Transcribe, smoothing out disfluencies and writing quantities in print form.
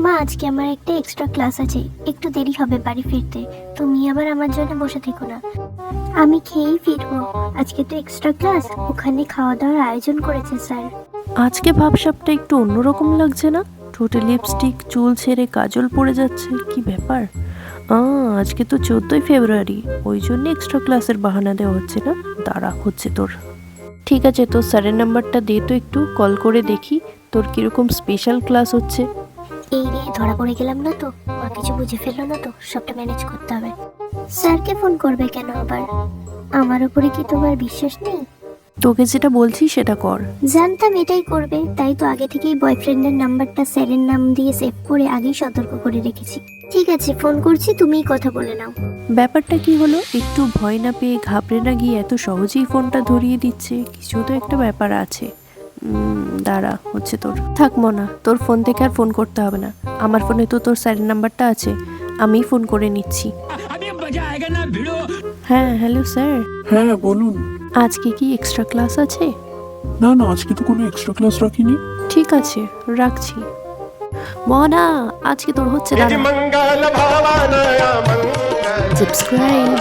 মা, আজকে আমার একটা এক্সট্রা ক্লাস আছে, একটু দেরি হবে বাড়ি ফিরতে। তুমি আবার আমার জন্য বসে থেকো না, আমি খেয়েই ফিরবো। আজকে তো এক্সট্রা ক্লাস, ওখানে খাওয়া দাওয়ার আয়োজন করেছে স্যার। আজকে ভাবসাবটা একটু অন্যরকম লাগছে না? ঠোঁটে লিপস্টিক, চুল ছেড়ে কাজল পড়ে যাচ্ছে, কি ব্যাপার? আজকে তো 14ই ফেব্রুয়ারি, ওই জন্য এক্সট্রা ক্লাসের বাহানা দেওয়া হচ্ছে না। দাঁড়া, হচ্ছে তোর। ঠিক আছে, তোর স্যারের নাম্বারটা দে তো, একটু কল করে দেখি তোর কিরকম স্পেশাল ক্লাস হচ্ছে। এই রে, ধরা পড়ে গেলাম না তো? মা কিছু বুঝে ফেললো না তো? সবটা ম্যানেজ করতে হবে। স্যারকে ফোন করবে কেন আবার? আমার উপরে কি তোমার বিশ্বাস নেই? তোকে যেটা বলছি সেটা কর। জানতাম এটাই করবে, তাই তো আগে থেকেই বয়ফ্রেন্ডের নাম্বারটা স্যারের নাম দিয়ে সেভ করে আগেই সতর্ক করে রেখেছি। ঠিক আছে, ফোন করছি, তুমিই কথা বলে নাও। ব্যাপারটা কি হলো? একটু ভয় না পেয়ে, ঘাবড়ে না গিয়ে এত সহজেই ফোনটা ধরিয়ে দিচ্ছে, কিছু তো একটা ব্যাপার আছে। দাঁড়া, হচ্ছে তোর। থাক মনা, তোর ফোন থেকে আর ফোন করতে হবে না, আমার ফোনে তো তোর স্যারের নাম্বারটা আছে, আমিই ফোন করে নিচ্ছি। হ্যাঁ, হ্যালো স্যার। হ্যাঁ বলুন। আজকে কি এক্সট্রা ক্লাস আছে? না না, আজকে তো কোনো এক্সট্রা ক্লাস রাখিনি। ঠিক আছে, রাখছি। মনা, আজকে তোর হচ্ছে, দাঁড়া। সাবস্ক্রাইব।